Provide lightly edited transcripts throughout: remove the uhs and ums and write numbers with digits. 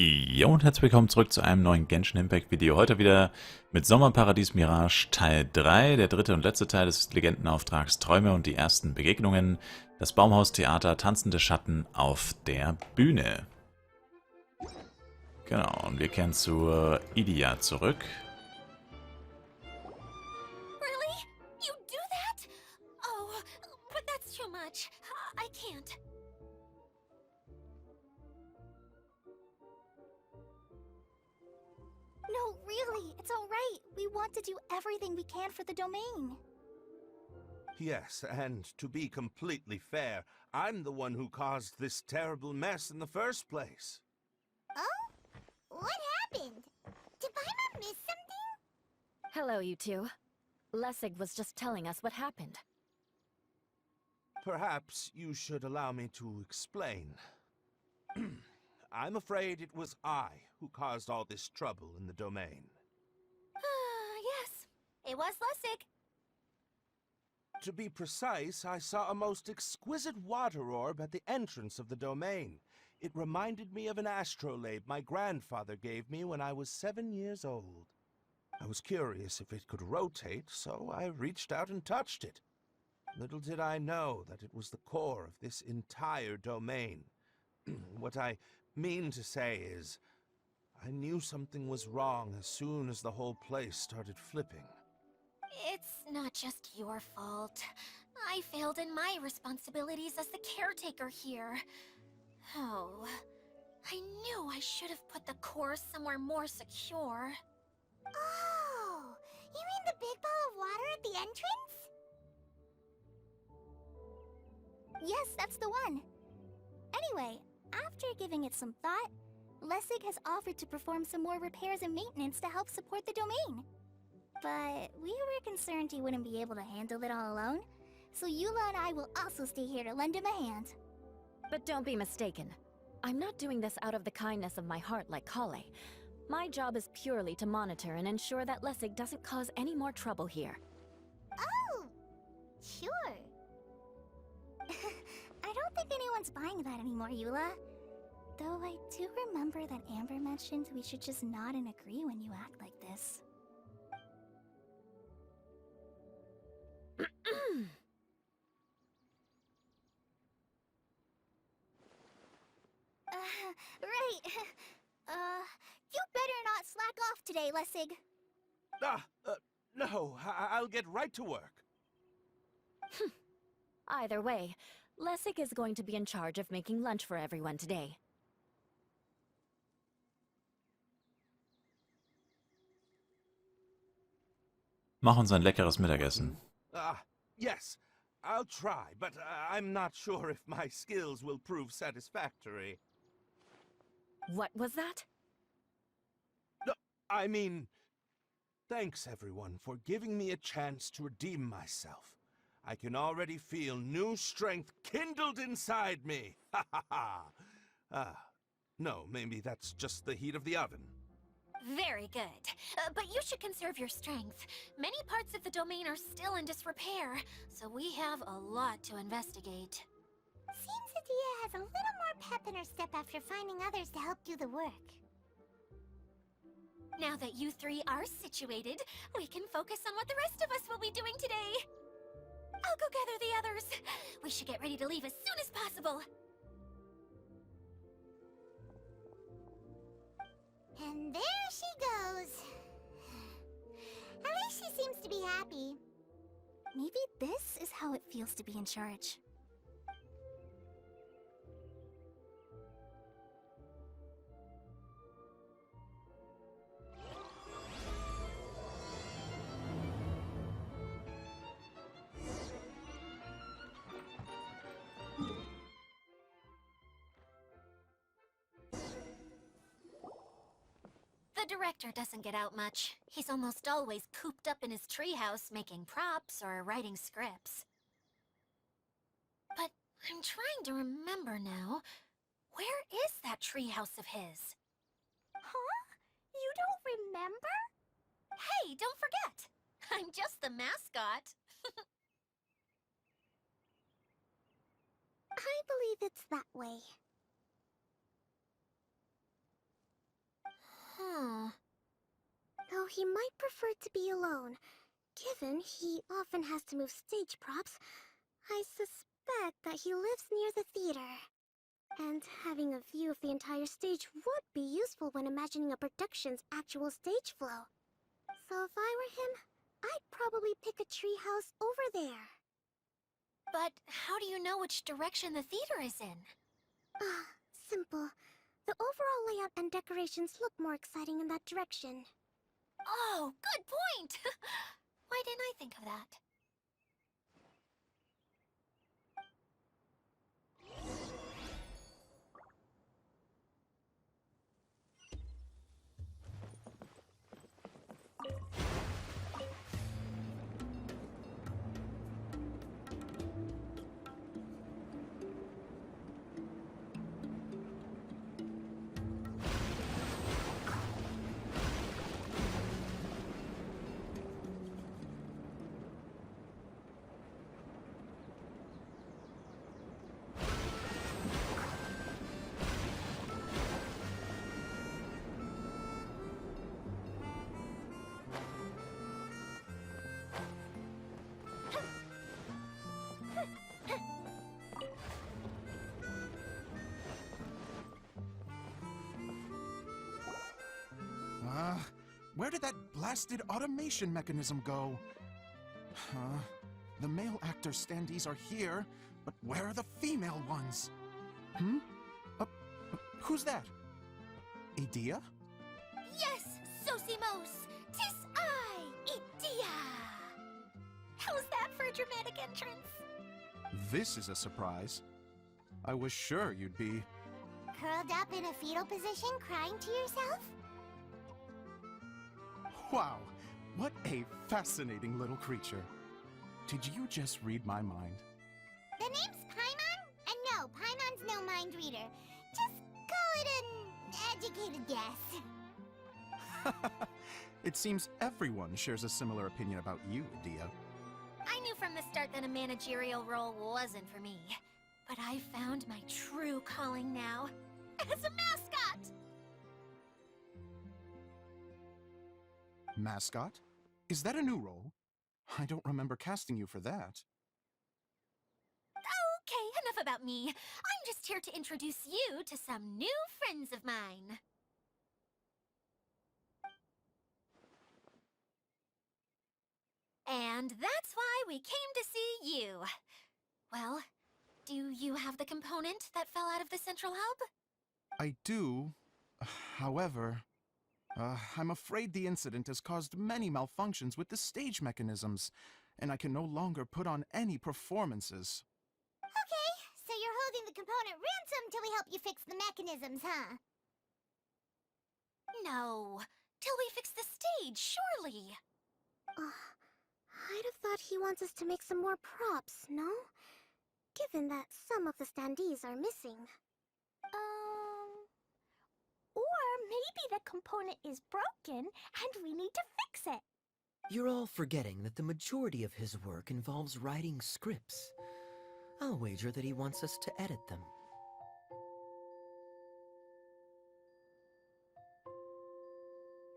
Jo und herzlich willkommen zurück zu einem neuen Genshin Impact Video. Heute wieder mit Sommer, Paradies, Mirage Teil 3, der dritte und letzte Teil des Legendenauftrags Träume und die ersten Begegnungen. Das Baumhaustheater, tanzende Schatten auf der Bühne. Genau, und wir kehren zur Idia zurück. Really? You do that? Oh, but that's too much. I can't. No, really, it's all right. We want to do everything we can for the domain. Yes, and to be completely fair, I'm the one who caused this terrible mess in the first place. Oh? What happened? Did Paimon miss something? Hello, you two. Lessig was just telling us what happened. Perhaps you should allow me to explain. I'm afraid it was I who caused all this trouble in the domain. Yes, it was Lessig. To be precise, I saw a most exquisite water orb at the entrance of the domain. It reminded me of an astrolabe my grandfather gave me when I was 7 years old. I was curious if it could rotate, so I reached out and touched it. Little did I know that it was the core of this entire domain. What I mean to say is, I knew something was wrong as soon as the whole place started flipping. It's not just your fault. I failed in my responsibilities as the caretaker here. Oh, I knew I should have put the core somewhere more secure. Oh, you mean the big ball of water at the entrance? Yes, that's the one. Anyway, after giving it some thought, Lessig has offered to perform some more repairs and maintenance to help support the domain. But we were concerned he wouldn't be able to handle it all alone, so Eula and I will also stay here to lend him a hand. But don't be mistaken. I'm not doing this out of the kindness of my heart like Kale. My job is purely to monitor and ensure that Lessig doesn't cause any more trouble here. Oh, sure. I don't think anyone's buying that anymore, Eula. Though I do remember that Amber mentioned we should just nod and agree when you act like this. Right. You better not slack off today, Lessig. No, I'll get right to work. Either way, Lessig is going to be in charge of making lunch for everyone today. Mach uns ein leckeres Mittagessen. Yes, I'll try, but I'm not sure if my skills will prove satisfactory. What was that? No, I mean, thanks everyone for giving me a chance to redeem myself. I can already feel new strength kindled inside me. Ha ha ha. No, maybe that's just the heat of the oven. Very good. But you should conserve your strength. Many parts of the domain are still in disrepair, so we have a lot to investigate. Seems Adia has a little more pep in her step after finding others to help do the work. Now that you three are situated, we can focus on what the rest of us will be doing today. I'll go gather the others. We should get ready to leave as soon as possible. And there she goes. At least she seems to be happy. Maybe this is how it feels to be in charge. The director doesn't get out much. He's almost always cooped up in his treehouse making props or writing scripts. But I'm trying to remember now. Where is that treehouse of his? Huh? You don't remember? Hey, don't forget! I'm just the mascot. I believe it's that way. though he might prefer to be alone. Given he often has to move stage props, I suspect that he lives near the theater. And having a view of the entire stage would be useful when imagining a production's actual stage flow. So if I were him, I'd probably pick a treehouse over there. But how do you know which direction the theater is in? Simple. The overall layout and decorations look more exciting in that direction. Oh, good point! Why didn't I think of that? Where did that blasted automation mechanism go? The male actor standees are here, but where are the female ones? Who's that? Idea? Yes, Sosimos! 'Tis I, Idea! How's that for a dramatic entrance? This is a surprise. I was sure you'd be... Curled up in a fetal position, crying to yourself? Wow, what a fascinating little creature. Did you just read my mind? The name's Paimon? And no, Paimon's no mind reader. Just call it an educated guess. It seems everyone shares a similar opinion about you, Idea. I knew from the start that a managerial role wasn't for me. But I found my true calling now. As a mascot! Mascot? Is that a new role? I don't remember casting you for that. Okay, enough about me. I'm just here to introduce you to some new friends of mine. And that's why we came to see you. Well, do you have the component that fell out of the central hub? I do. However, I'm afraid the incident has caused many malfunctions with the stage mechanisms, and I can no longer put on any performances. Okay, so you're holding the component ransom till we help you fix the mechanisms, huh? No, till we fix the stage, surely. I'd have thought he wants us to make some more props, no? Given that some of the standees are missing. Or maybe the component is broken and we need to fix it. You're all forgetting that the majority of his work involves writing scripts. I'll wager that he wants us to edit them.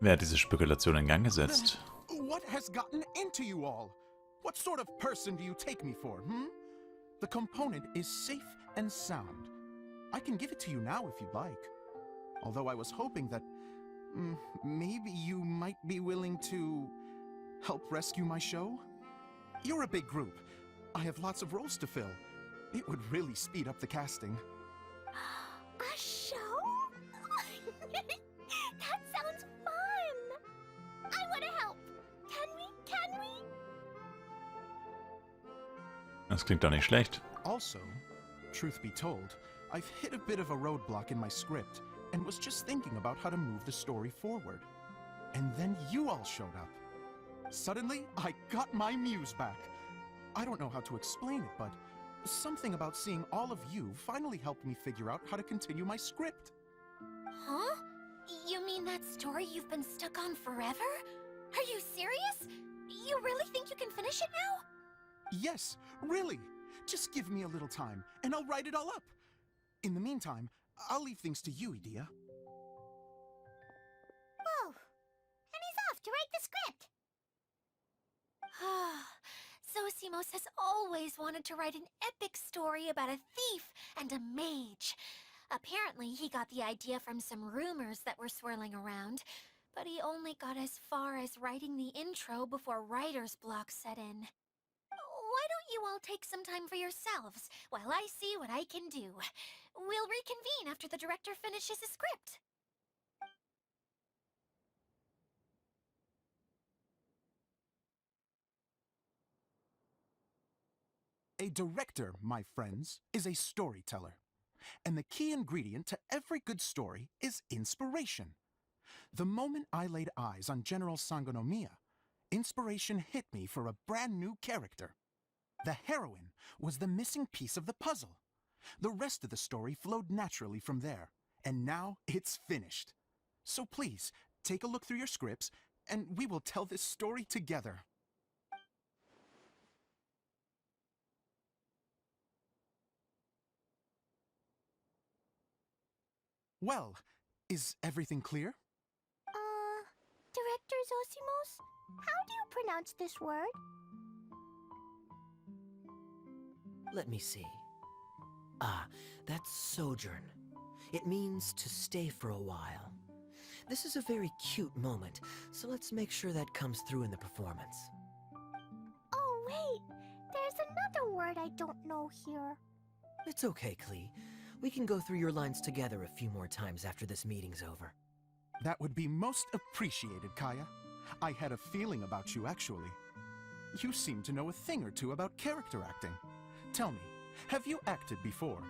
Wer hat diese Spekulation in Gang gesetzt? What has gotten into you all? What sort of person do you take me for, The component is safe and sound. I can give it to you now if you'd like. Although I was hoping that maybe you might be willing to help rescue my show? You're a big group. I have lots of roles to fill. It would really speed up the casting. A show? That sounds fun! I want to help! Can we? Das klingt doch nicht schlecht. Also, truth be told, I've hit a bit of a roadblock in my script and was just thinking about how to move the story forward. And then you all showed up. Suddenly, I got my muse back. I don't know how to explain it, but something about seeing all of you finally helped me figure out how to continue my script. Huh? You mean that story you've been stuck on forever? Are you serious? You really think you can finish it now? Yes, really. Just give me a little time, and I'll write it all up. In the meantime, I'll leave things to you, Idea. Whoa! And he's off to Zosimos has always wanted to write an epic story about a thief and a mage. Apparently, he got the idea from some rumors that were swirling around, but he only got as far as writing the intro before writer's block set in. Why don't you all take some time for yourselves while I see what I can do? We'll reconvene after the director finishes his script. A director, my friends, is a storyteller. And the key ingredient to every good story is inspiration. The moment I laid eyes on General Sangonomiya, inspiration hit me for a brand new character. The heroine was the missing piece of the puzzle. The rest of the story flowed naturally from there, and now it's finished. So please, take a look through your scripts, and we will tell this story together. Well, is everything clear? Director Zosimos, how do you pronounce this word? Let me see. Ah, that's sojourn. It means to stay for a while. This is a very cute moment, so let's make sure that comes through in the performance. Oh, wait. There's another word I don't know here. It's okay, Klee. We can go through your lines together a few more times after this meeting's over. That would be most appreciated, Kaya. I had a feeling about you, actually. You seem to know a thing or two about character acting. Tell me, have you acted before?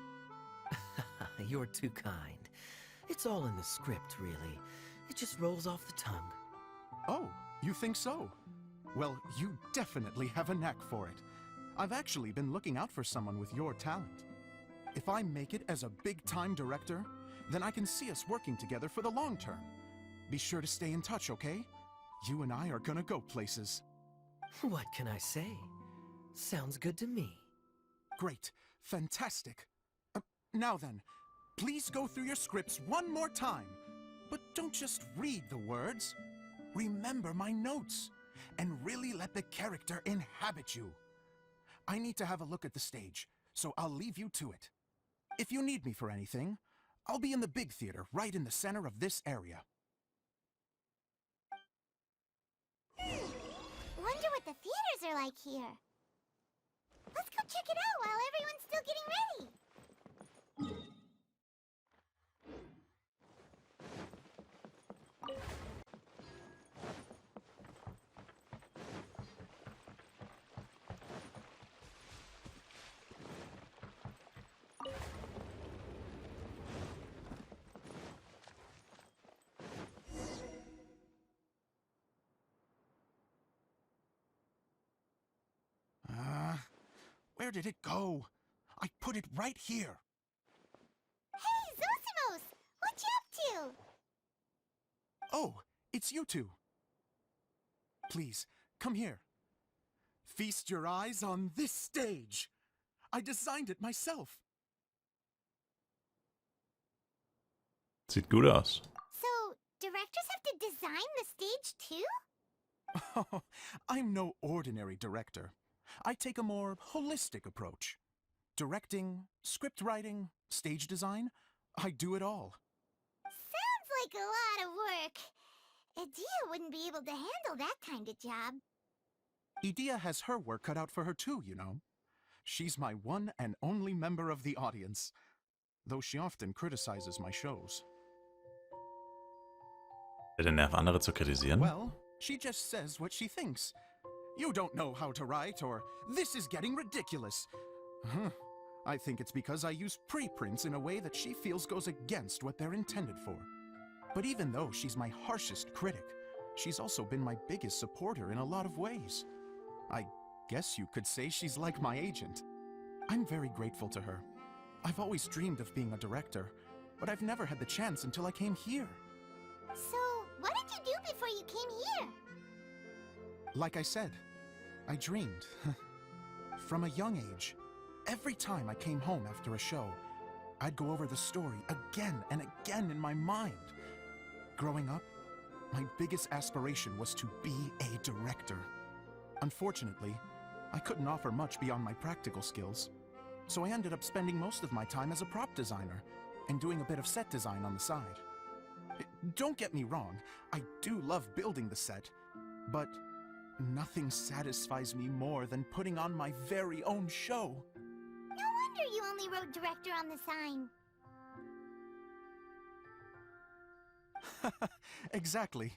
You're too kind. It's all in the script, really. It just rolls off the tongue. Oh, you think so? Well, you definitely have a knack for it. I've actually been looking out for someone with your talent. If I make it as a big-time director, then I can see us working together for the long term. Be sure to stay in touch, okay? You and I are gonna go places. What can I say? Sounds good to me. Great. Fantastic. Now then, please go through your scripts one more time. But don't just read the words. Remember my notes. And really let the character inhabit you. I need to have a look at the stage, so I'll leave you to it. If you need me for anything, I'll be in the big theater right in the center of this area. Wonder what the theaters are like here. Let's go check it out while everyone's still getting ready. Where did it go? I put it right here. Hey, Zosimos! What you up to? Oh, it's you two. Please, come here. Feast your eyes on this stage. I designed it myself. Sieht gut aus. So, directors have to design the stage too? Oh, I'm no ordinary director. I take a more holistic approach. Directing, script writing, stage design, I do it all. Sounds like a lot of work. Edea wouldn't be able to handle that kind of job. Edea has her work cut out for her too, you know. She's my one and only member of the audience, though she often criticizes my shows. Der Nerv, andere zu kritisieren? Well, she just says what she thinks. You don't know how to write, or this is getting ridiculous. I think it's because I use preprints in a way that she feels goes against what they're intended for. But even though she's my harshest critic, she's also been my biggest supporter in a lot of ways. I guess you could say she's like my agent. I'm very grateful to her. I've always dreamed of being a director, but I've never had the chance until I came here. So, what did you do before you came here? Like I said, I dreamed. From a young age, every time I came home after a show, I'd go over the story again and again in my mind. Growing up, my biggest aspiration was to be a director. Unfortunately, I couldn't offer much beyond my practical skills, so I ended up spending most of my time as a prop designer and doing a bit of set design on the side. Don't get me wrong, I do love building the set, but nothing satisfies me more than putting on my very own show. No wonder you only wrote director on the sign. Exactly.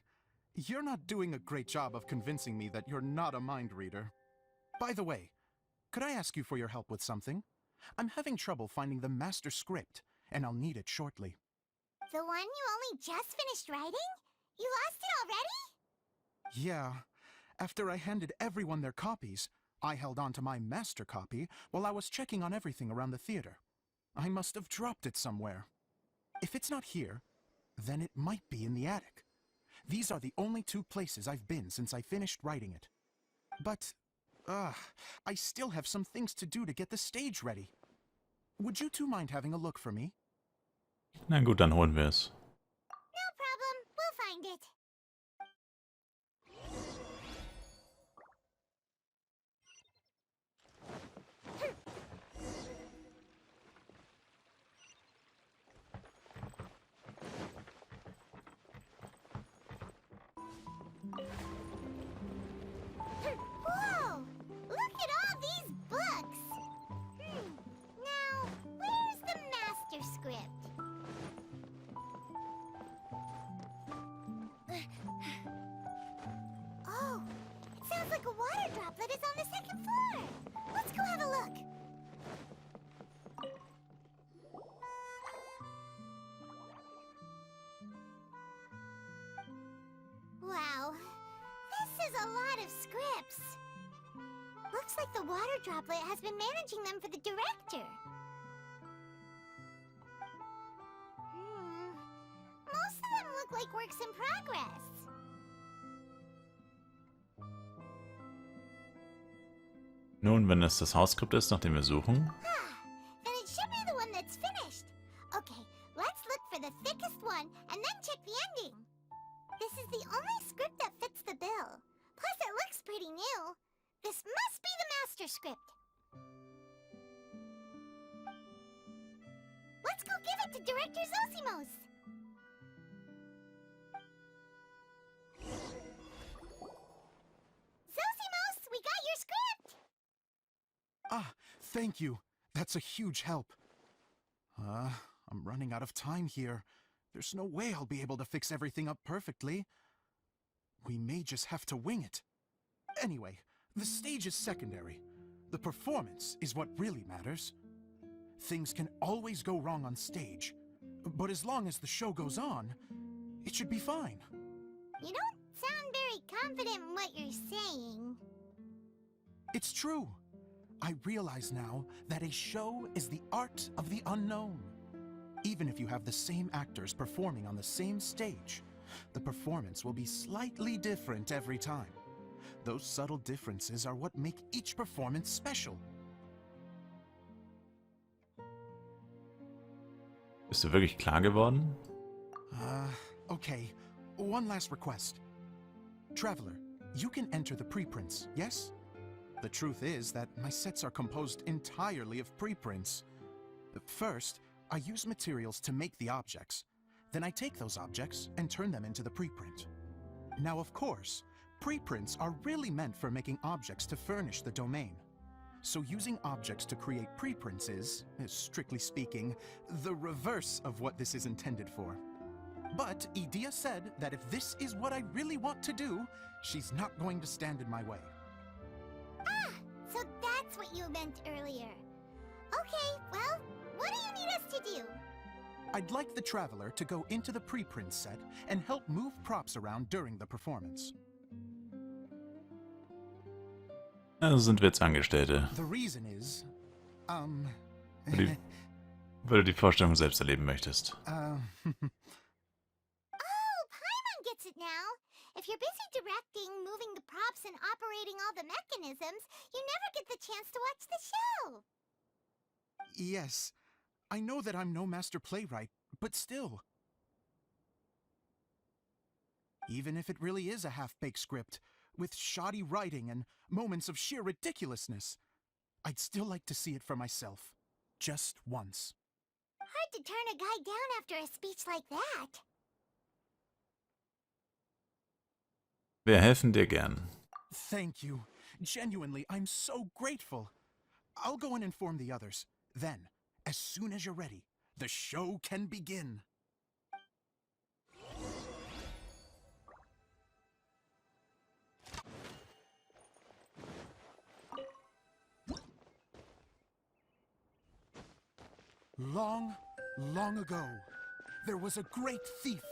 You're not doing a great job of convincing me that you're not a mind reader. By the way, could I ask you for your help with something? I'm having trouble finding the master script, and I'll need it shortly. The one you only just finished writing? You lost it already? Yeah. After I handed everyone their copies, I held on to my master copy while I was checking on everything around the theater. I must have dropped it somewhere. If it's not here, then it might be in the attic. These are the only two places I've been since I finished writing it. But, I still have some things to do to get the stage ready. Would you two mind having a look for me? Na gut, dann holen wir es. No problem. We'll find it. Whoa! Look at all these books! Now, where's the master script? Oh, it sounds like a water droplet is on the second floor. Let's go have a look. Wow, this is a lot of scripts. Looks like the water droplet has been managing them for the director. Most of them look like works in progress. Nun, wenn es das Hausskript ist, nach dem wir suchen. Then it should be the one that's finished. Okay, let's look for the thickest one and then check the ending. This is the only script that fits the bill. Plus, it looks pretty new. This must be the master script. Let's go give it to Director Zosimos. Zosimos, we got your script! Ah, thank you. That's a huge help. I'm running out of time here. There's no way I'll be able to fix everything up perfectly. We may just have to wing it. Anyway, the stage is secondary. The performance is what really matters. Things can always go wrong on stage, but as long as the show goes on, it should be fine. You don't sound very confident in what you're saying. It's true. I realize now that a show is the art of the unknown. Even if you have the same actors performing on the same stage, the performance will be slightly different every time. Those subtle differences are what make each performance special. Bist du wirklich klar geworden? Okay. One last request. Traveler, you can enter the preprints, yes? The truth is that my sets are composed entirely of preprints. First, I use materials to make the objects. Then I take those objects and turn them into the preprint. Now, of course, preprints are really meant for making objects to furnish the domain. So using objects to create preprints is, strictly speaking, the reverse of what this is intended for. But Edea said that if this is what I really want to do, she's not going to stand in my way. Ah, so that's what you meant earlier. Okay, well, what do you need us to do? I'd like the Traveler to go into the preprint set and help move props around during the performance. Also sind wir jetzt Angestellte. The reason is, Weil du die Vorstellung selbst erleben möchtest. Oh, Paimon gets it now. If you're busy directing, moving the props, and operating all the mechanisms, you never get the chance to watch the show. Yes, I know that I'm no master playwright, but still. Even if it really is a half-baked script, with shoddy writing and moments of sheer ridiculousness. I'd still like to see it for myself. Just once. Hard to turn a guy down after a speech like that. Wir helfen dir gern. Thank you. Genuinely, I'm so grateful. I'll go and inform the others. Then, as soon as you're ready, the show can begin. Long, long ago, there was a great thief.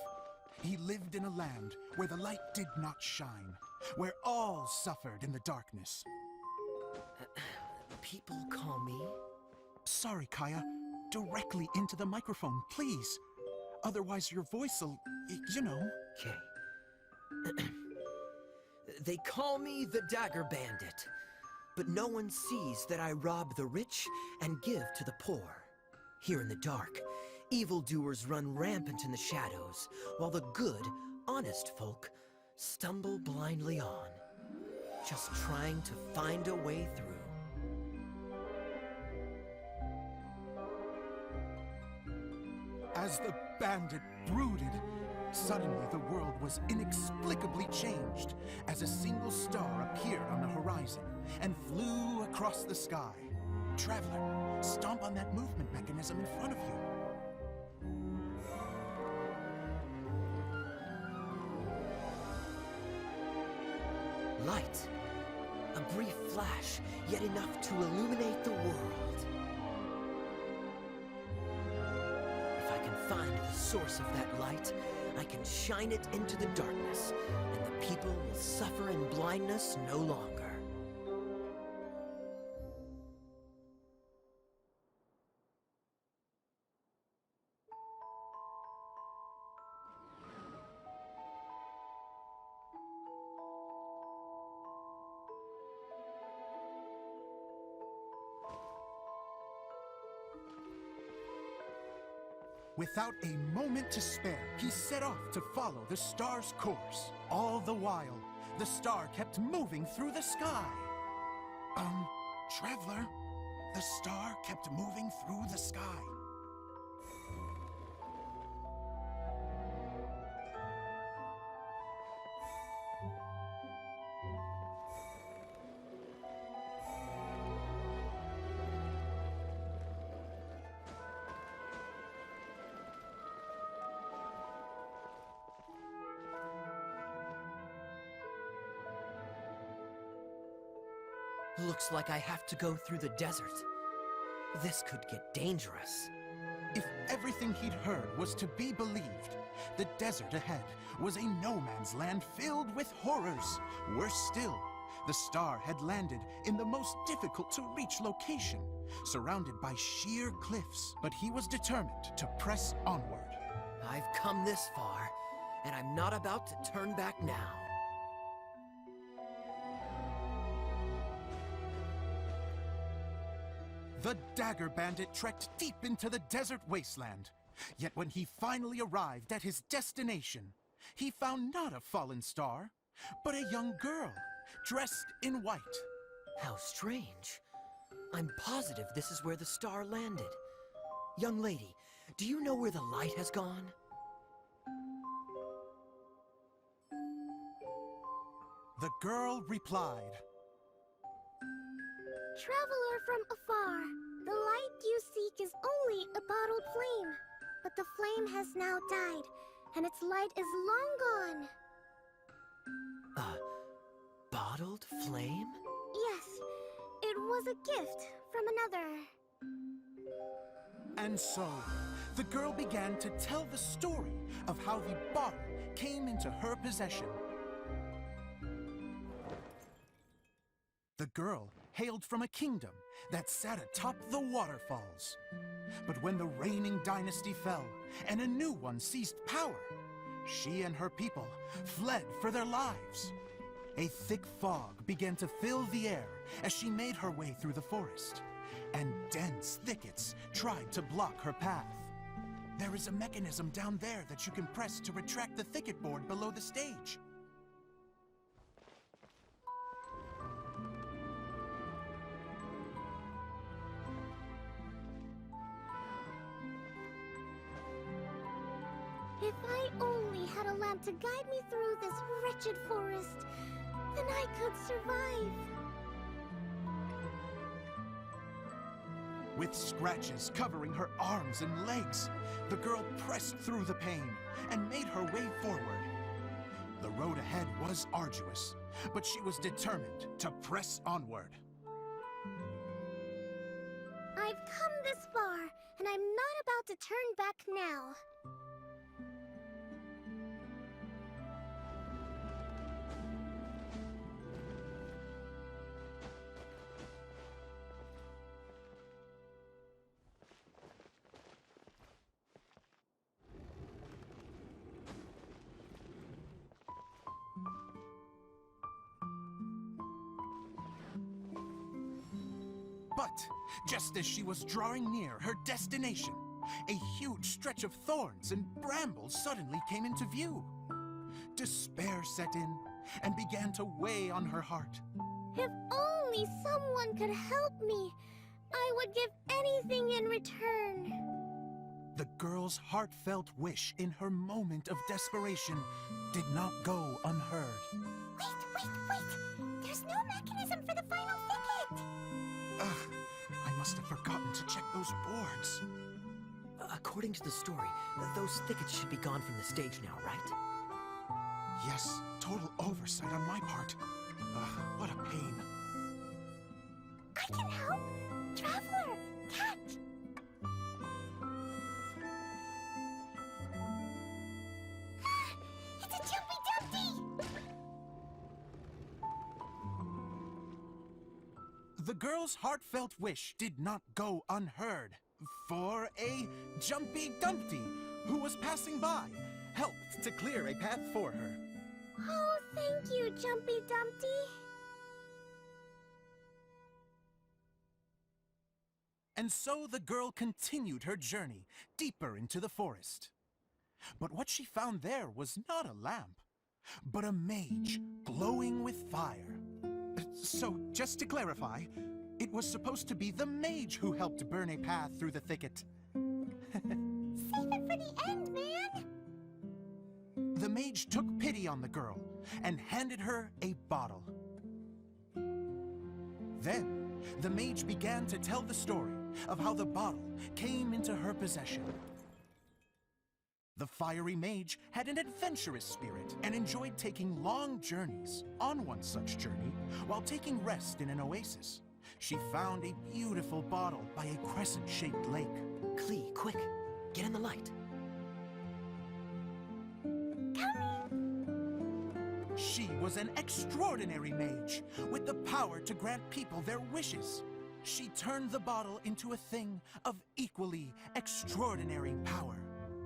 He lived in a land where the light did not shine, where all suffered in the darkness. People call me... Sorry, Kaya. Directly into the microphone, please. Otherwise your voice'll... you know... Okay. They call me the Dagger Bandit, but no one sees that I rob the rich and give to the poor. Here in the dark, evildoers run rampant in the shadows, while the good, honest folk stumble blindly on, just trying to find a way through. As the bandit brooded, suddenly the world was inexplicably changed as a single star appeared on the horizon and flew across the sky. Traveler, stomp on that movement mechanism in front of you. Light. A brief flash, yet enough to illuminate the world. If I can find the source of that light, I can shine it into the darkness, and the people will suffer in blindness no longer. Without a moment to spare, he set off to follow the star's course. All the while, the star kept moving through the sky. Traveler, the star kept moving through the sky. Looks like I have to go through the desert. This could get dangerous. If everything he'd heard was to be believed, the desert ahead was a no-man's land filled with horrors. Worse still, the star had landed in the most difficult-to-reach location, surrounded by sheer cliffs. But he was determined to press onward. I've come this far, and I'm not about to turn back now. The Dagger Bandit trekked deep into the desert wasteland. Yet when he finally arrived at his destination, he found not a fallen star, but a young girl, dressed in white. How strange. I'm positive this is where the star landed. Young lady, do you know where the light has gone? The girl replied, Traveler from afar, the light you seek is only a bottled flame. But the flame has now died, and its light is long gone. Bottled flame? Yes, it was a gift from another. And so, the girl began to tell the story of how the bottle came into her possession. The girl hailed from a kingdom that sat atop the waterfalls. But when the reigning dynasty fell and a new one seized power, she and her people fled for their lives. A thick fog began to fill the air as she made her way through the forest, and dense thickets tried to block her path. There is a mechanism down there that you can press to retract the thicket board below the stage. If I only had a lamp to guide me through this wretched forest, then I could survive. With scratches covering her arms and legs, the girl pressed through the pain and made her way forward. The road ahead was arduous, but she was determined to press onward. I've come this far, and I'm not about to turn back now. But just as she was drawing near her destination, a huge stretch of thorns and brambles suddenly came into view. Despair set in and began to weigh on her heart. If only someone could help me, I would give anything in return. The girl's heartfelt wish in her moment of desperation did not go unheard. Wait! There's no mechanism for the final thicket! Ugh, I must have forgotten to check those boards. According to the story, those thickets should be gone from the stage now, right? Yes, total oversight on my part. Ugh, what a pain. I can help! Traveler! Catch! It's a Jumpy Dumpty! The girl's heartfelt wish did not go unheard, for a Jumpy Dumpty, who was passing by, helped to clear a path for her. Oh, thank you, Jumpy Dumpty. And so the girl continued her journey deeper into the forest. But what she found there was not a lamp, but a mage glowing with fire. So, just to clarify, it was supposed to be the mage who helped burn a path through the thicket. Save it for the end, man! The mage took pity on the girl and handed her a bottle. Then, the mage began to tell the story of how the bottle came into her possession. The fiery mage had an adventurous spirit and enjoyed taking long journeys. On one such journey, while taking rest in an oasis, she found a beautiful bottle by a crescent-shaped lake. Klee, quick! Get in the light! She was an extraordinary mage, with the power to grant people their wishes. She turned the bottle into a thing of equally extraordinary power.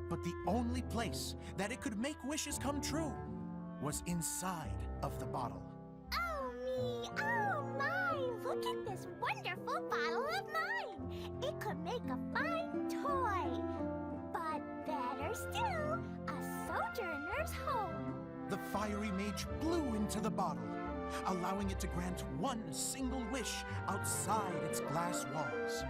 But the only place that it could make wishes come true was inside of the bottle. Oh me! Oh my! Look at this wonderful bottle of mine! It could make a fine toy! But better still, a sojourner's home! The fiery mage blew into the bottle, allowing it to grant one single wish outside its glass walls.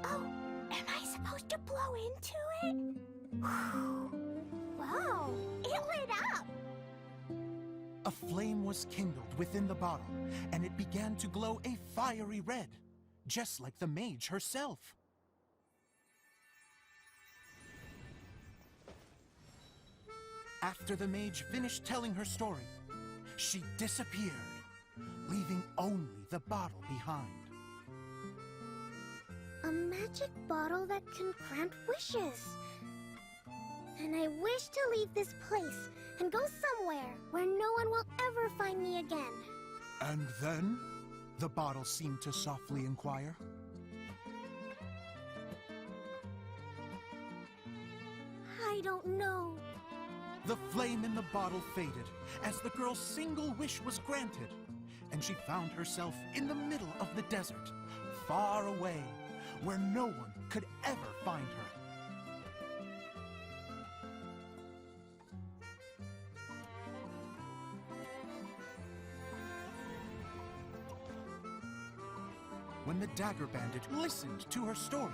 Oh, am I supposed to blow into it? Wow, it lit up! A flame was kindled within the bottle, and it began to glow a fiery red, just like the mage herself. After the mage finished telling her story, she disappeared, leaving only the bottle behind. A magic bottle that can grant wishes. And I wish to leave this place and go somewhere where no one will ever find me again. And then, the bottle seemed to softly inquire. I don't know. The flame in the bottle faded as the girl's single wish was granted, and she found herself in the middle of the desert, far away, where no one could ever find her. When the Dagger Bandit listened to her story,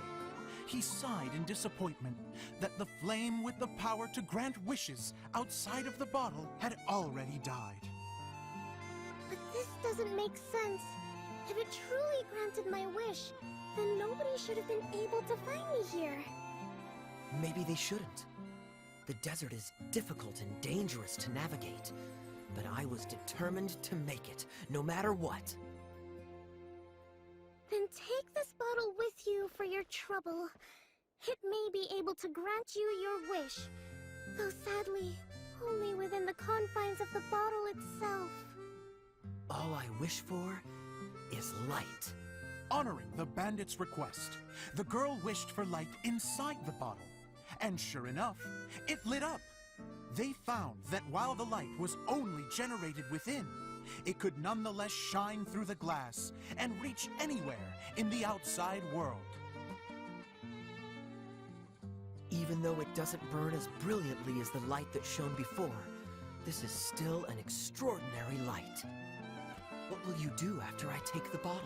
he sighed in disappointment that the flame with the power to grant wishes outside of the bottle had already died. But this doesn't make sense. If it truly granted my wish, then nobody should have been able to find me here. Maybe they shouldn't. The desert is difficult and dangerous to navigate, but I was determined to make it, no matter what. Then take this bottle with you for your trouble. It may be able to grant you your wish, though sadly, only within the confines of the bottle itself. All I wish for is light. Honoring the bandit's request, the girl wished for light inside the bottle. And sure enough, it lit up. They found that while the light was only generated within, it could nonetheless shine through the glass and reach anywhere in the outside world. Even though it doesn't burn as brilliantly as the light that shone before, this is still an extraordinary light. What will you do after I take the bottle?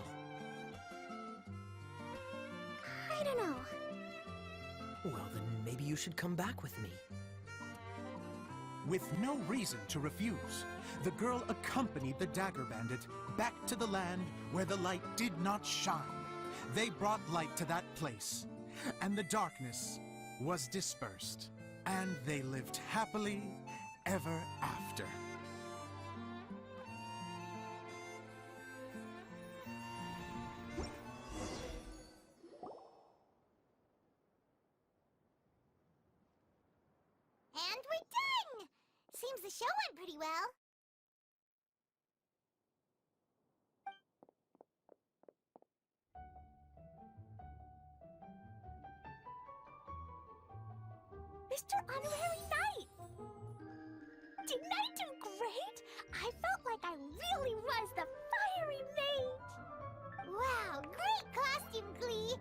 I don't know. Well, then maybe you should come back with me. With no reason to refuse, the girl accompanied the dagger bandit back to the land where the light did not shine. They brought light to that place, and the darkness was dispersed, and they lived happily ever after. And we're done! Seems the show went pretty well. Mr. Honorary Knight! Didn't I do great? I felt like I really was the fiery mage! Wow, great costume, Glee!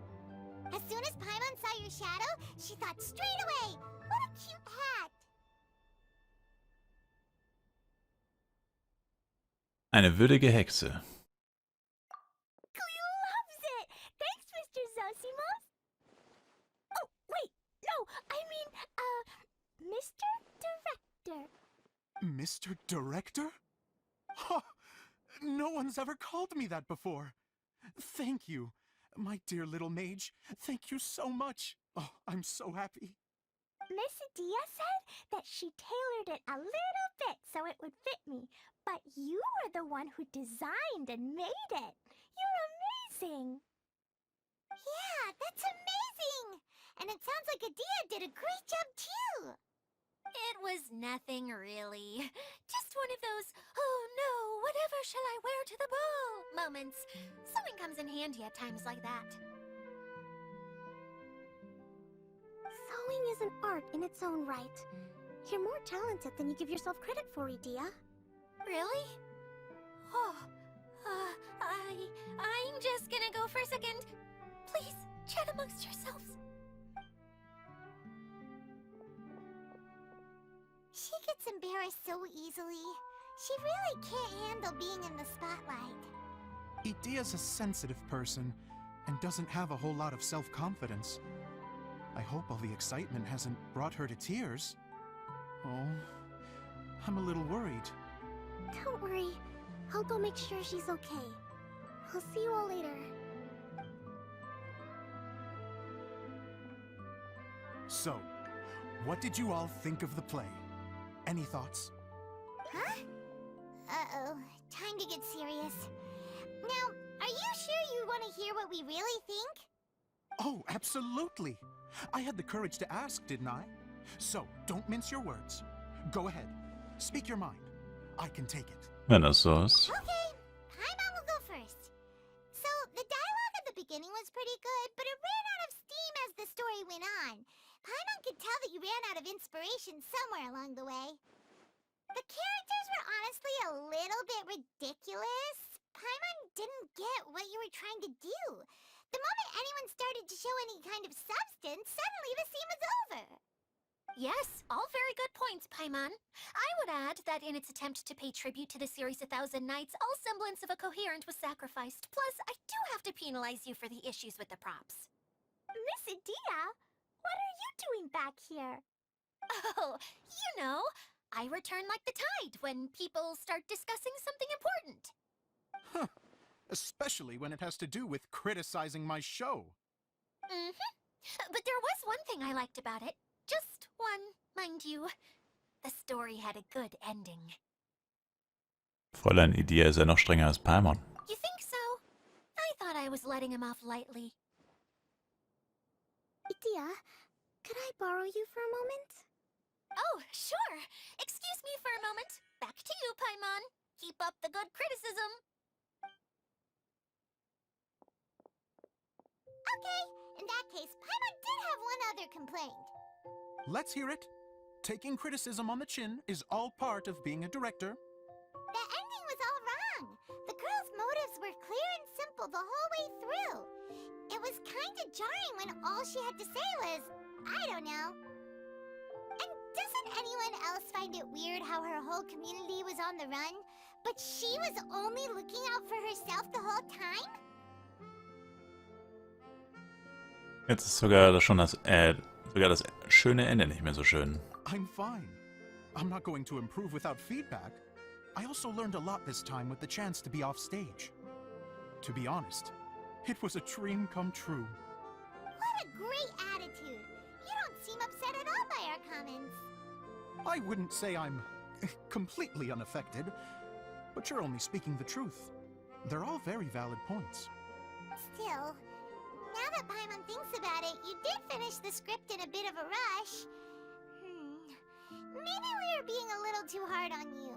As soon as Paimon saw your shadow, she thought straight away, what a cute hat! Eine würdige Hexe. Cleo loves it! Thanks, Mr. Zosimos! Oh, wait, no, I mean, Mr. Director. Mr. Director? Ha! No one's ever called me that before. Thank you. My dear little mage, thank you so much. Oh, I'm so happy. Miss Adia said that she tailored it a little bit so it would fit me, but you were the one who designed and made it. You're amazing. Yeah, that's amazing! And it sounds like Adia did a great job too! It was nothing really. Just one of those, oh no, whatever shall I wear to the ball moments. Sewing comes in handy at times like that. Sewing is an art in its own right. You're more talented than you give yourself credit for, Idia. Really? Oh, I'm just gonna go for a second. Please, chat amongst yourselves. She gets embarrassed so easily. She really can't handle being in the spotlight. Idia's a sensitive person and doesn't have a whole lot of self-confidence. I hope all the excitement hasn't brought her to tears. Oh, I'm a little worried. Don't worry. I'll go make sure she's okay. I'll see you all later. So, what did you all think of the play? Any thoughts? Huh? Uh-oh. Time to get serious. Now, are you sure you want to hear what we really think? Oh, absolutely. I had the courage to ask, didn't I? So, don't mince your words. Go ahead. Speak your mind. I can take it. Wenn das so ist. Okay, Paimon will go first. So, the dialogue at the beginning was pretty good, but it ran out of steam as the story went on. Paimon could tell that you ran out of inspiration somewhere along the way. The characters were honestly a little bit ridiculous. Paimon didn't get what you were trying to do. The moment anyone started to show any kind of substance, suddenly the scene was over. Yes, all very good points, Paimon. I would add that in its attempt to pay tribute to the series 1,000 Nights, all semblance of a coherent was sacrificed. Plus, I do have to penalize you for the issues with the props. Miss Idea, what are you doing back here? Oh, you know, I return like the tide when people start discussing something important. Huh. Especially when it has to do with criticizing my show. But there was one thing I liked about it. Just one, mind you. The story had a good ending. Fräulein Idea ist ja noch strenger als Paimon. You think so? I thought I was letting him off lightly. Idea, could I borrow you for a moment? Oh, sure. Excuse me for a moment. Back to you, Paimon. Keep up the good criticism. Okay, in that case, Paimon did have one other complaint. Let's hear it. Taking criticism on the chin is all part of being a director. The ending was all wrong. The girl's motives were clear and simple the whole way through. It was kinda jarring when all she had to say was, I don't know. And doesn't anyone else find it weird how her whole community was on the run, but she was only looking out for herself the whole time? Jetzt ist sogar das schöne Ende nicht mehr so schön. I'm fine. I'm not going to improve without feedback. I also learned a lot this time with the chance to be off stage. To be honest, it was a dream come true. What a great attitude. You don't seem upset at all by our comments. I wouldn't say I'm completely unaffected, but you're only speaking the truth. They're all very valid points. Still, now that Paimon thinks about it, you did finish the script in a bit of a rush. Maybe we were being a little too hard on you.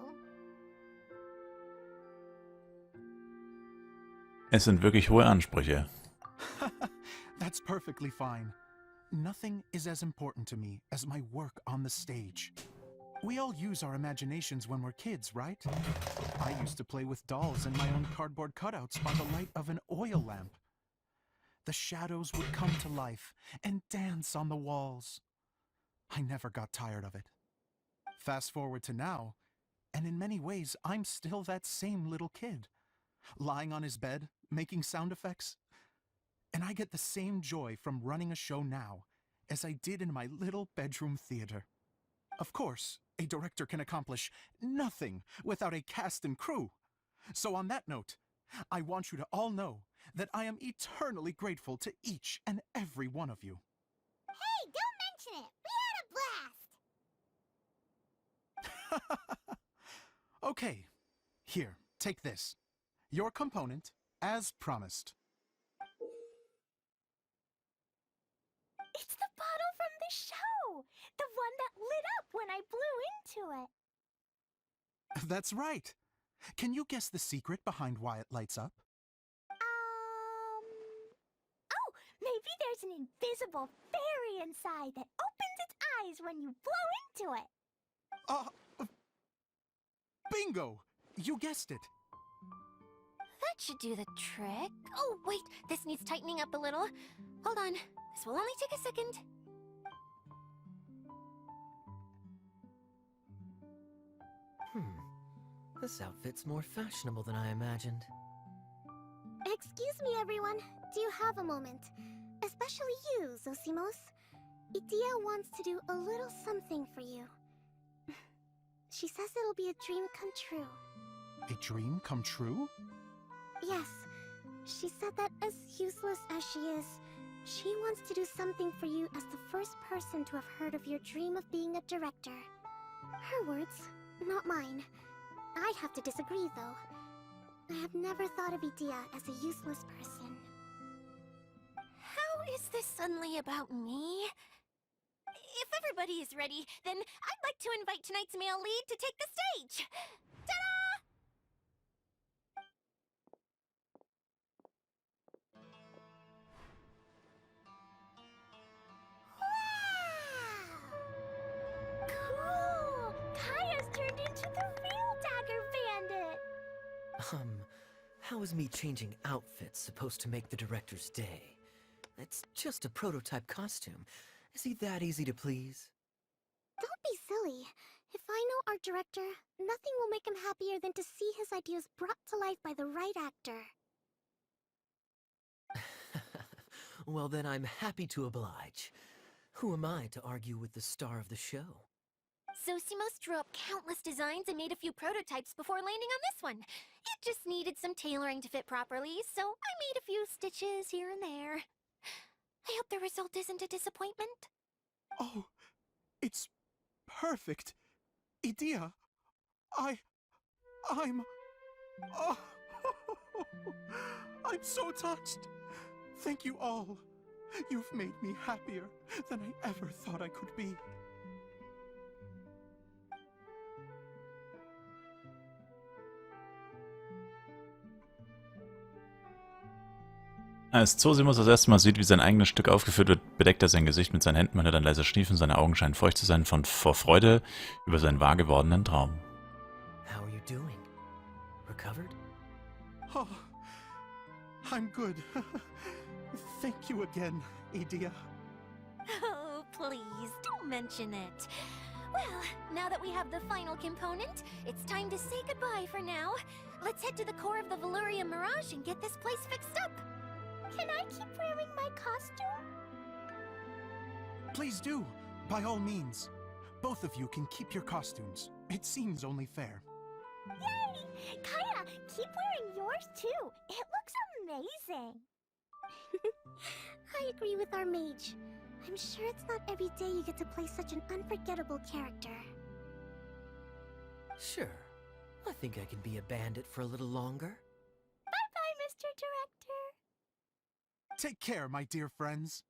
Es sind wirklich hohe Ansprüche. That's perfectly fine. Nothing is as important to me as my work on the stage. We all use our imaginations when we're kids, right? I used to play with dolls and my own cardboard cutouts by the light of an oil lamp. The shadows would come to life and dance on the walls. I never got tired of it. Fast forward to now, and in many ways, I'm still that same little kid, lying on his bed, making sound effects. And I get the same joy from running a show now as I did in my little bedroom theater. Of course, a director can accomplish nothing without a cast and crew. So on that note, I want you to all know that I am eternally grateful to each and every one of you. Hey, don't mention it. We had a blast. Okay, here, take this. Your component, as promised. It's the bottle from the show. The one that lit up when I blew into it. That's right. Can you guess the secret behind why it lights up? Oh, maybe there's an invisible fairy inside that opens its eyes when you blow into it. Bingo! You guessed it. That should do the trick. Oh, wait, this needs tightening up a little. Hold on, this will only take a second. This outfit's more fashionable than I imagined. Excuse me, everyone. Do you have a moment? Especially you, Zosimos. Idea wants to do a little something for you. She says it'll be a dream come true. A dream come true? Yes. She said that as useless as she is, she wants to do something for you as the first person to have heard of your dream of being a director. Her words, not mine. I'd have to disagree, though. I have never thought of Idea as a useless person. How is this suddenly about me? If everybody is ready, then I'd like to invite tonight's male lead to take the stage. Ta-da! Cool! Kaya's turned into the real Dagger Bandit! How is me changing outfits supposed to make the director's day? It's just a prototype costume. Is he that easy to please? Don't be silly. If I know our director, nothing will make him happier than to see his ideas brought to life by the right actor. Well, then I'm happy to oblige. Who am I to argue with the star of the show? Zosimos drew up countless designs and made a few prototypes before landing on this one. It just needed some tailoring to fit properly, so I made a few stitches here and there. I hope the result isn't a disappointment. Oh, it's perfect. Idea, I'm... Oh, I'm so touched. Thank you all. You've made me happier than I ever thought I could be. Als Zosimos das erste Mal sieht, wie sein eigenes Stück aufgeführt wird, bedeckt er sein Gesicht mit seinen Händen, man hört dann leise Schniefen, seine Augen scheinen feucht zu sein vor Freude über seinen wahr gewordenen Traum. How are you doing? Recovered? Oh, I'm good. Thank you again, Idea. Oh, please, don't mention it. Well, now that we have the final component, it's time to say goodbye for now. Let's head to the core of the Valyria Mirage and get this place fixed up. Can I keep wearing my costume? Please do, by all means. Both of you can keep your costumes. It seems only fair. Yay! Kaya, keep wearing yours too. It looks amazing. I agree with our mage. I'm sure it's not every day you get to play such an unforgettable character. Sure. I think I can be a bandit for a little longer. Bye-bye, Mr. Director. Take care, my dear friends.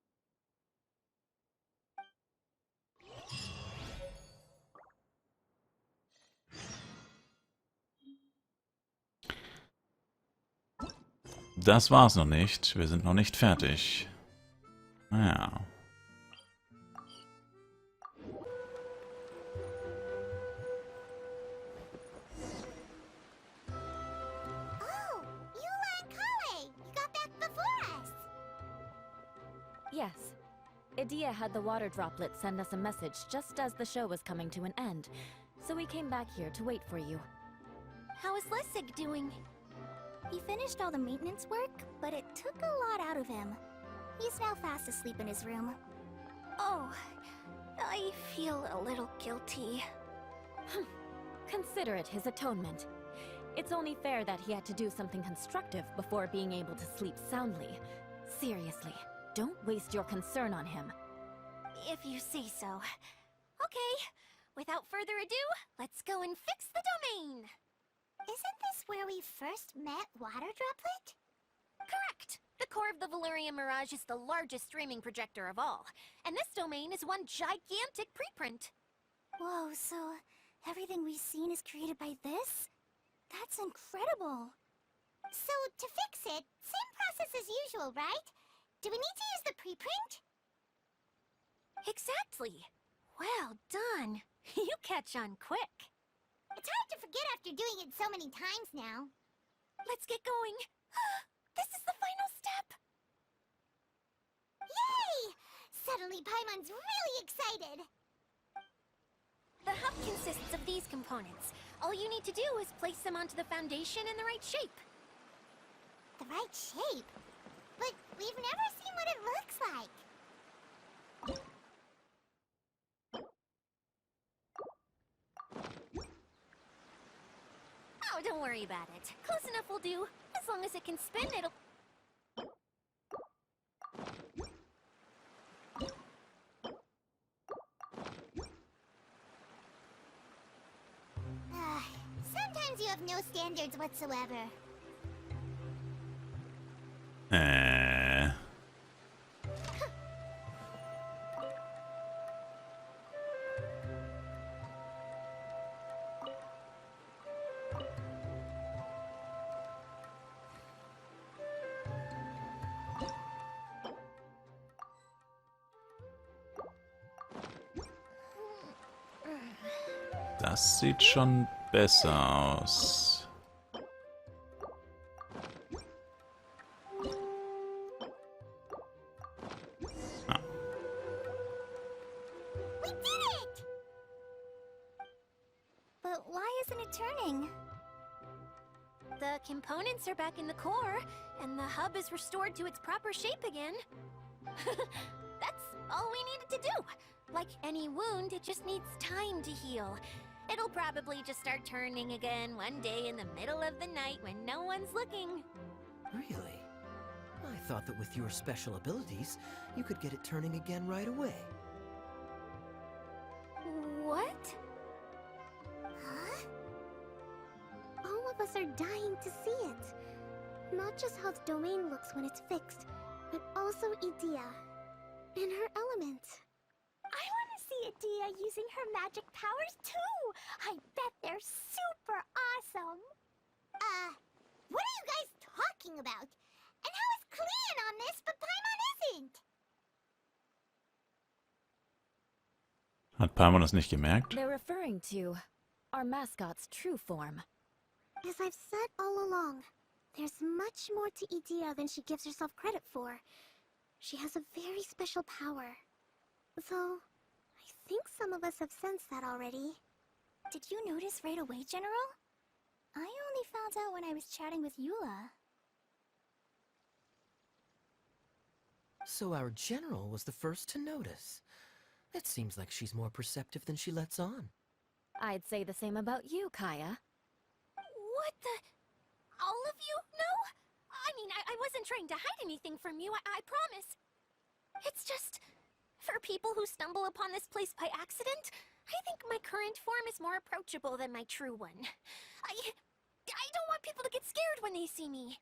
Das war's noch nicht. Wir sind noch nicht fertig. Naja. Oh, you and Kale, you got back before us. Yes. Idea had the water droplet send us a message just as the show was coming to an end, so we came back here to wait for you. How is Lessig doing? He finished all the maintenance work, but it took a lot out of him. He's now fast asleep in his room. Oh, I feel a little guilty. Consider it his atonement. It's only fair that he had to do something constructive before being able to sleep soundly. Seriously, don't waste your concern on him. If you say so. Okay, without further ado, let's go and fix the domain! Isn't this where we first met Water Droplet? Correct! The core of the Valyria Mirage is the largest streaming projector of all, and this domain is one gigantic preprint. Whoa, so everything we've seen is created by this? That's incredible! So, to fix it, same process as usual, right? Do we need to use the preprint? Exactly! Well done! You catch on quick. It's hard to forget after doing it so many times now. Let's get going. This is the final step. Yay! Suddenly Paimon's really excited. The hub consists of these components. All you need to do is place them onto the foundation in the right shape. The right shape? But we've never seen what it looks like. Oh, don't worry about it. Close enough will do. As long as it can spin, it'll... Sometimes you have no standards whatsoever. Das sieht schon besser aus. Ah. We did it! But why isn't it turning? The components are back in the core, and the hub is restored to its proper shape again. That's all we needed to do. Like any wound, it just needs time to heal. It'll probably just start turning again one day in the middle of the night when no one's looking. Really? I thought that with your special abilities, you could get it turning again right away. What? Huh? All of us are dying to see it. Not just how the domain looks when it's fixed, but also Edea. In her element. I want to see Edea using her magic powers too! I bet they're super awesome! What are you guys talking about? And how is Kleon on this, but Paimon isn't? Hat Paimon das nicht gemerkt? They're referring to our mascot's true form. As I've said all along, there's much more to Edea than she gives herself credit for. She has a very special power. Though, I think some of us have sensed that already. Did you notice right away, General? I only found out when I was chatting with Eula. So our general was the first to notice. It seems like she's more perceptive than she lets on. I'd say the same about you, Kaya. What the? All of you? No? I mean, I wasn't trying to hide anything from you, I promise. It's just, for people who stumble upon this place by accident, I think my current form is more approachable than my true one. I don't want people to get scared when they see me.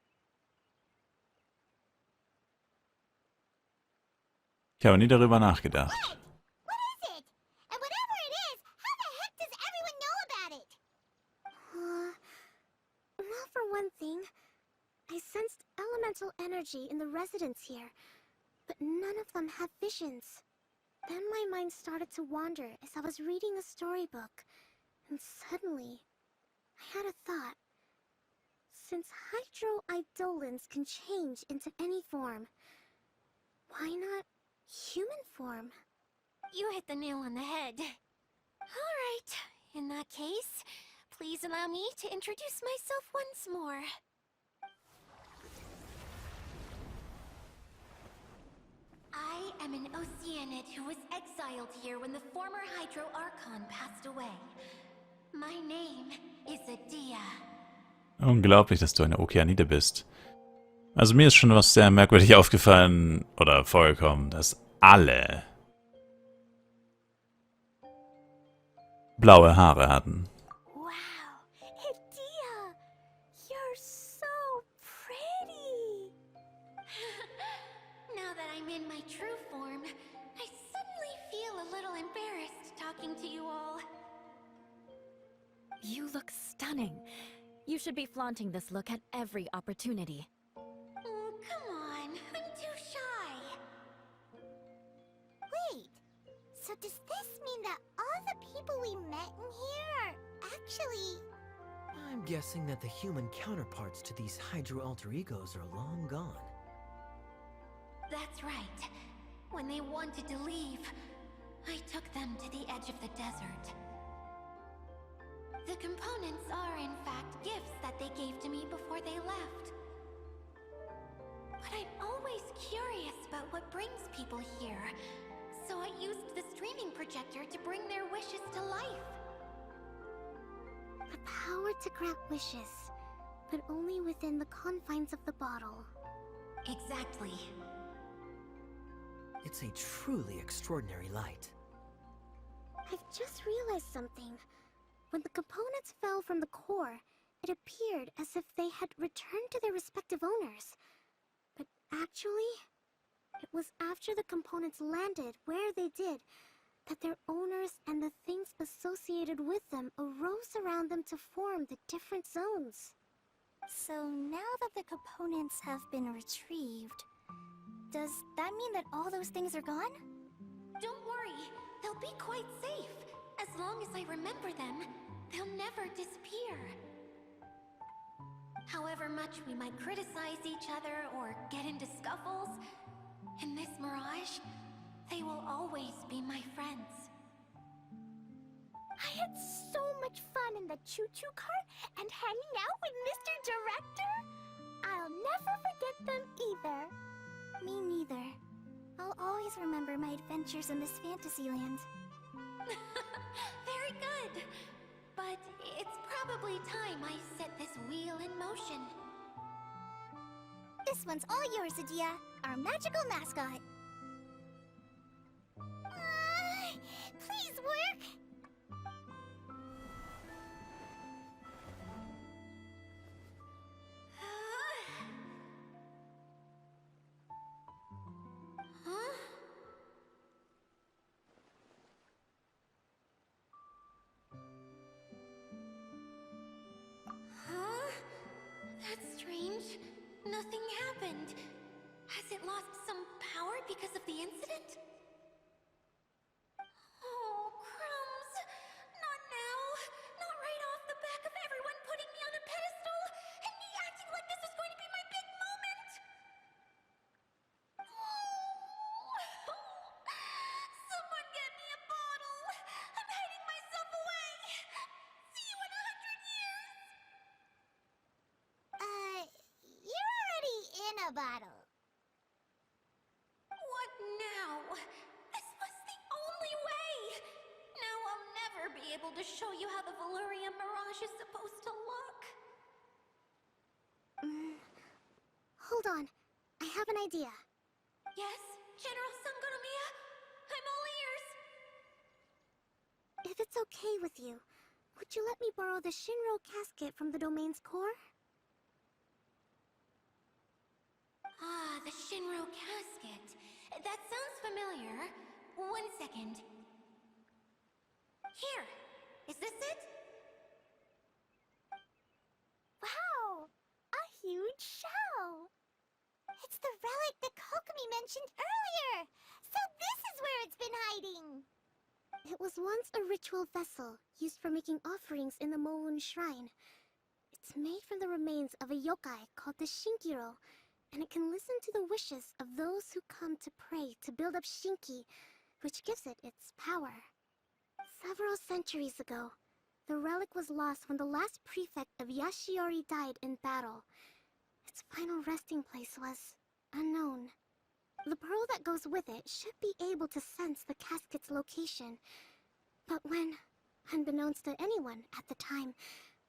Ich habe nie darüber nachgedacht. What is it? And whatever it is, how the heck does everyone know about it? Well, for one thing, I sensed elemental energy in the residents here, but none of them have visions. Then my mind started to wander as I was reading a storybook, and suddenly, I had a thought. Since hydroidolins can change into any form, why not human form? You hit the nail on the head. All right, in that case, please allow me to introduce myself once more. I am an Oceanid who was exiled here when the former Hydro Archon passed away. My name is Edea. Unglaublich, dass du eine Okeanide bist. Also mir ist schon was sehr merkwürdig aufgefallen oder vorgekommen, dass alle blaue Haare hatten. Wow, Edea, you're so pretty. Now that I'm in my true form, I suddenly feel a little embarrassed talking to you all. You look stunning. You should be flaunting this look at every opportunity. Oh, come on, I'm too shy. Wait, so does this mean that all the people we met in here are actually... I'm guessing that the human counterparts to these Hydro alter egos are long gone. That's right. When they wanted to leave, I took them to the edge of the desert. The components are, in fact, gifts that they gave to me before they left. But I'm always curious about what brings people here, so I used the streaming projector to bring their wishes to life. The power to grant wishes, but only within the confines of the bottle. Exactly. It's a truly extraordinary light. I've just realized something. When the components fell from the core, it appeared as if they had returned to their respective owners. But actually, it was after the components landed where they did that their owners and the things associated with them arose around them to form the different zones. So now that the components have been retrieved, does that mean that all those things are gone? Don't worry, they'll be quite safe. As long as I remember them, they'll never disappear. However much we might criticize each other or get into scuffles, in this Mirage, they will always be my friends. I had so much fun in the choo-choo cart and hanging out with Mr. Director. I'll never forget them either. Me neither. I'll always remember my adventures in this Fantasyland. Very good. But it's probably time I set this wheel in motion. This one's all yours, Adia, our magical mascot. Please work! Huh? Huh? That's strange. Nothing happened. Has it lost some power because of the incident? Oh, crumbs! Not now! Not right off the back of everyone putting me on a pedestal and me acting like this is going to be my big moment! Oh. Someone get me a bottle! I'm hiding myself away! See you in 100 years! You're already in a bottle. What now? This was the only way! Now I'll never be able to show you how the Velourium Mirage is supposed to look. Hold on. I have an idea. Yes, General Sangonomiya? I'm all ears. If it's okay with you, would you let me borrow the Shinro casket from the domain's core? Ah, the Shinro casket. That sounds familiar. 1 second. Here. Is this it? Wow! A huge shell! It's the relic that Kokomi mentioned earlier! So this is where it's been hiding! It was once a ritual vessel used for making offerings in the Moon Shrine. It's made from the remains of a yokai called the Shinkiro, and it can listen to the wishes of those who come to pray to build up Shinki, which gives it its power. Several centuries ago, the relic was lost when the last prefect of Yashiori died in battle. Its final resting place was unknown. The pearl that goes with it should be able to sense the casket's location. But when, unbeknownst to anyone at the time,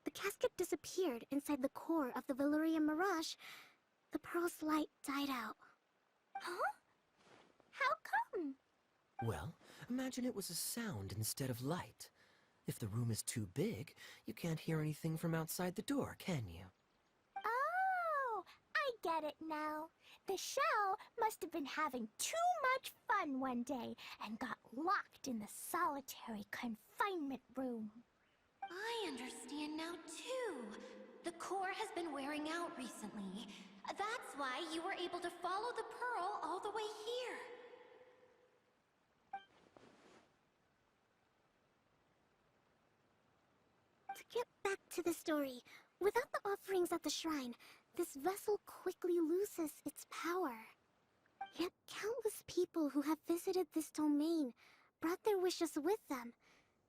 the casket disappeared inside the core of the Velourium Mirage, the pearl's light died out. Huh? How come? Well, imagine it was a sound instead of light. If the room is too big, you can't hear anything from outside the door, can you? Oh, I get it now. The shell must have been having too much fun one day and got locked in the solitary confinement room. I understand now, too. The core has been wearing out recently. That's why you were able to follow the pearl all the way here. To get back to the story, without the offerings at the shrine, this vessel quickly loses its power. Yet countless people who have visited this domain brought their wishes with them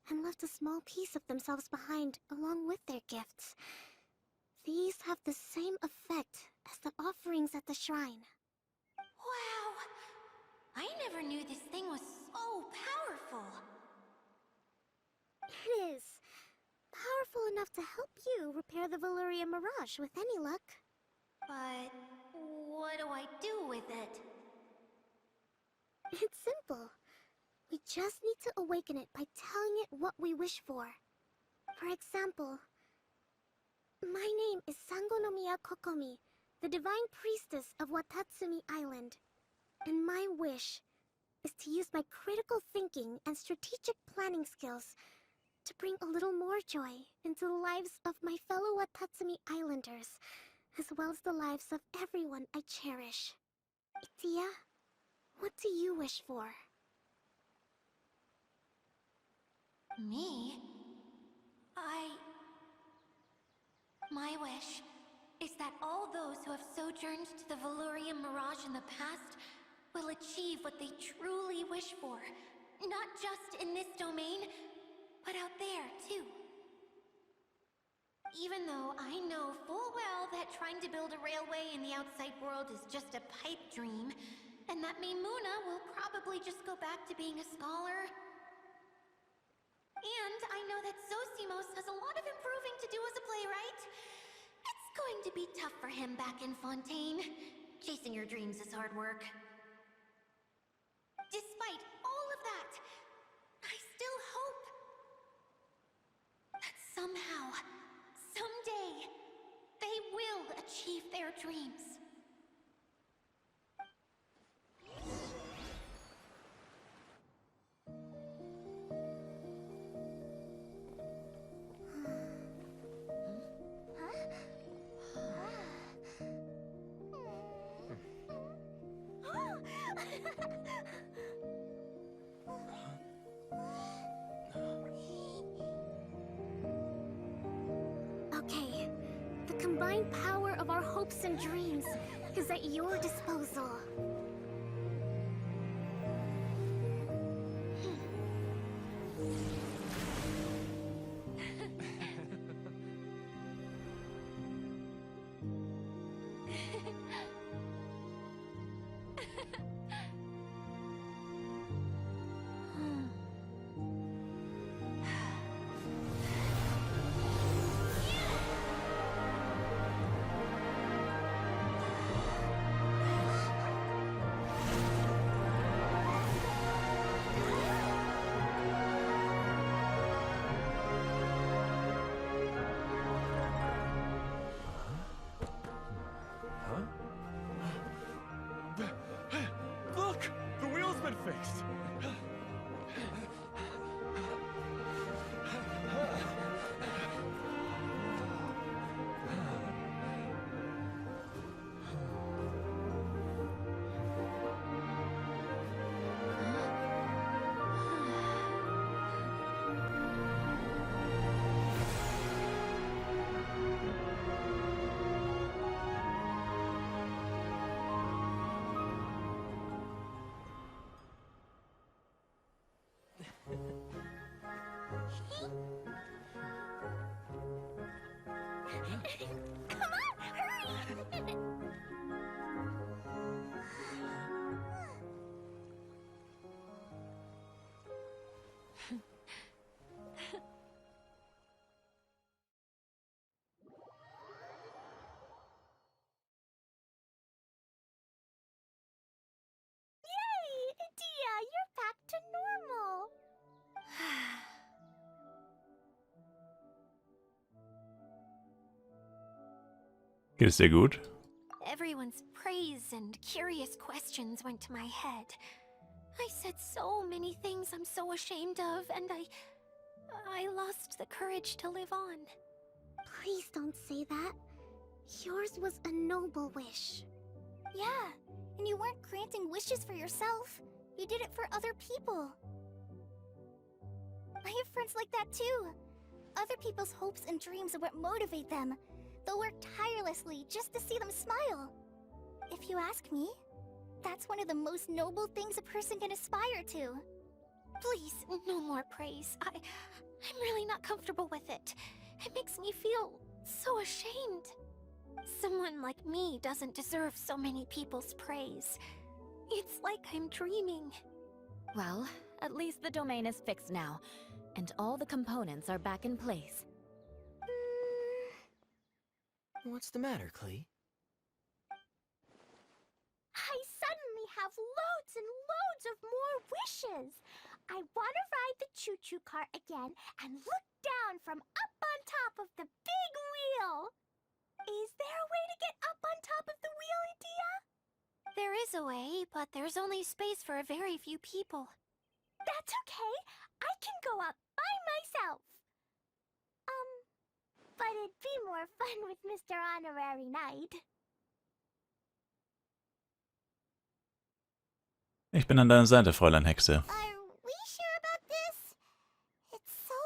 and left a small piece of themselves behind along with their gifts. These have the same effect as the offerings at the shrine. Wow! I never knew this thing was so powerful. It is. Powerful enough to help you repair the Velourium Mirage with any luck. But what do I do with it? It's simple. We just need to awaken it by telling it what we wish for. For example, my name is Sangonomiya Kokomi, the divine priestess of Watatsumi Island. And my wish is to use my critical thinking and strategic planning skills to bring a little more joy into the lives of my fellow Watatsumi Islanders, as well as the lives of everyone I cherish. Itia, what do you wish for? Me? My wish is that all those who have sojourned to the Velourium Mirage in the past will achieve what they truly wish for. Not just in this domain, but out there, too. Even though I know full well that trying to build a railway in the outside world is just a pipe dream, And that Maimuna will probably just go back to being a scholar. And I know that Zosimos has a lot of improving to do as a playwright. It's going to be tough for him back in Fontaine. Chasing your dreams is hard work. Despite all of that, I still hope that somehow, someday, they will achieve their dreams. Okay, the combined power of our hopes and dreams is at your disposal. Look! The wheel's been fixed! Come on, hurry! Yay! Dia, you're back to normal! Geht es dir gut? Everyone's praise and curious questions went to my head. I said so many things I'm so ashamed of, and I lost the courage to live on. Please don't say that. Yours was a noble wish. Yeah, and you weren't granting wishes for yourself. You did it for other people. I have friends like that too. Other people's hopes and dreams are what motivate them. They'll work tirelessly just to see them smile. If you ask me, that's one of the most noble things a person can aspire to. Please, no more praise. I'm really not comfortable with it. It makes me feel so ashamed. Someone like me doesn't deserve so many people's praise. It's like I'm dreaming. Well, at least the domain is fixed now, and all the components are back in place. What's the matter, Klee? I suddenly have loads and loads of more wishes. I want to ride the choo-choo cart again and look down from up on top of the big wheel. Is there a way to get up on top of the wheel, Dia? There is a way, but there's only space for a very few people. That's okay. I can go up by myself. But it'd be more fun with Mr. Honorary Knight. Ich bin an deiner Seite, Fräulein Hexe. Are we sure about this? It's so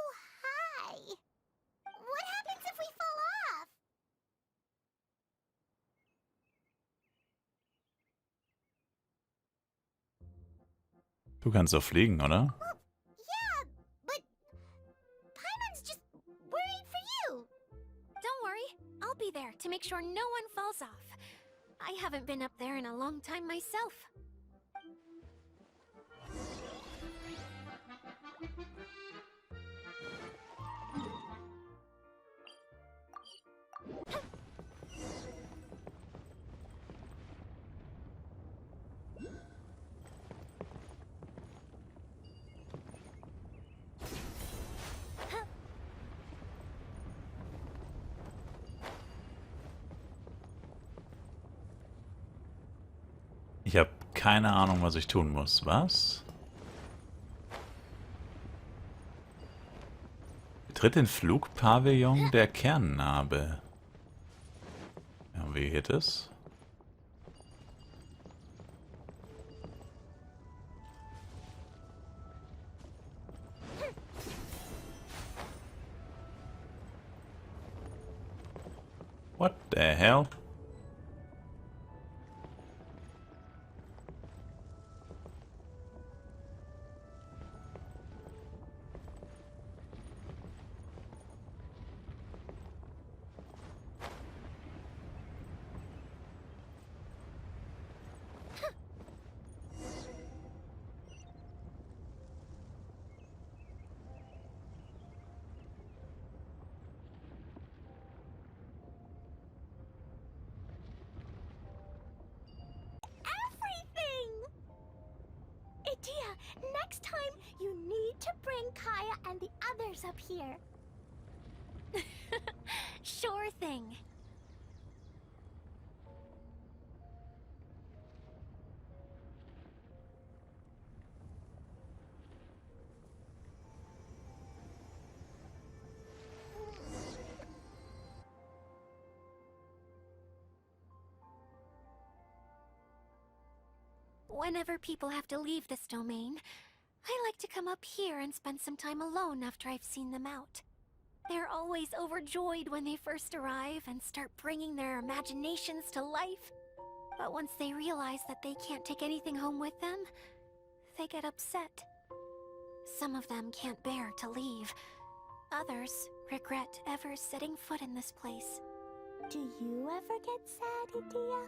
high. What happens if we fall off? Du kannst doch fliegen, oder? Yeah, but Paimon's just worried for you. Don't worry, I'll be there to make sure no one falls off. I haven't been up there in a long time myself. keine Ahnung, was ich tun muss. Was? Betritt den Flugpavillon der Kernnarbe. Ja, wie geht es? What the hell? Idea, next time you need to bring Kaya and the others up here. Sure thing. Whenever people have to leave this domain, I like to come up here and spend some time alone after I've seen them out. They're always overjoyed when they first arrive and start bringing their imaginations to life. But once they realize that they can't take anything home with them, they get upset. Some of them can't bear to leave. Others regret ever setting foot in this place. Do you ever get sad, Idea?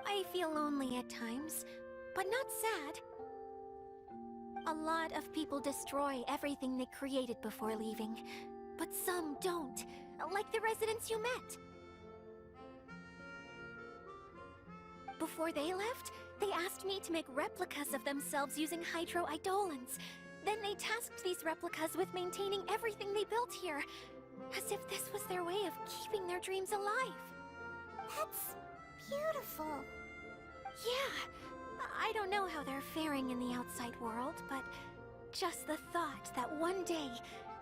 I feel lonely at times, but not sad. A lot of people destroy everything they created before leaving, but some don't, like the residents you met. Before they left, they asked me to make replicas of themselves using hydroidolins. Then they tasked these replicas with maintaining everything they built here, as if this was their way of keeping their dreams alive. That's beautiful. Yeah, I don't know how they're faring in the outside world, but just the thought that one day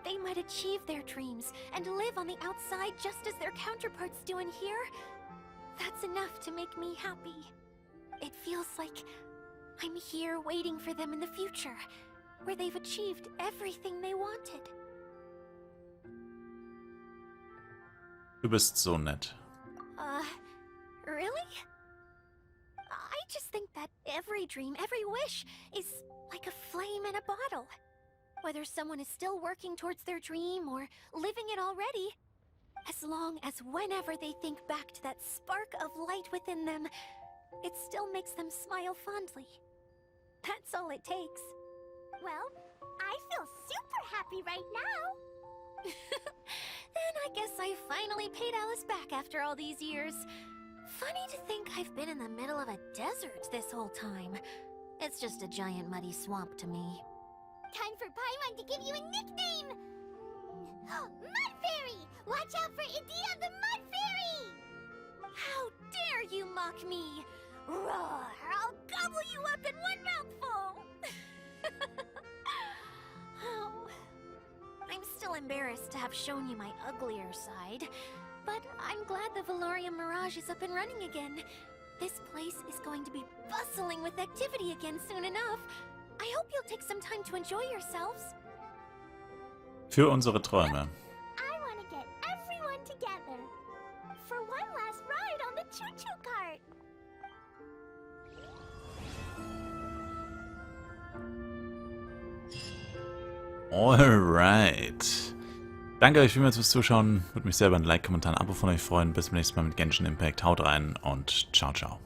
they might achieve their dreams and live on the outside just as their counterparts do in here, that's enough to make me happy. It feels like I'm here waiting for them in the future, where they've achieved everything they wanted. Du bist so nett. Really? I just think that every dream, every wish, is like a flame in a bottle. Whether someone is still working towards their dream or living it already, as long as whenever they think back to that spark of light within them, it still makes them smile fondly. That's all it takes. Well, I feel super happy right now. Then I guess I finally paid Alice back after all these years. Funny to think I've been in the middle of a desert this whole time. It's just a giant muddy swamp to me. Time for Paimon to give you a nickname! Mud Fairy! Watch out for Idea the Mud Fairy! How dare you mock me! Roar! I'll gobble you up in one mouthful! Oh, I'm still embarrassed to have shown you my uglier side, but I'm glad the Valorium Mirage is up and running again. This place is going to be bustling with activity again soon enough. I hope you'll take some time to enjoy yourselves. Für unsere Träume. I want to get everyone together for one last ride on the choo-choo cart. Alright. Danke euch vielmals fürs Zuschauen. Würde mich selber ein Like, Kommentar, ein Abo von euch freuen. Bis zum nächsten Mal mit Genshin Impact. Haut rein und ciao, ciao.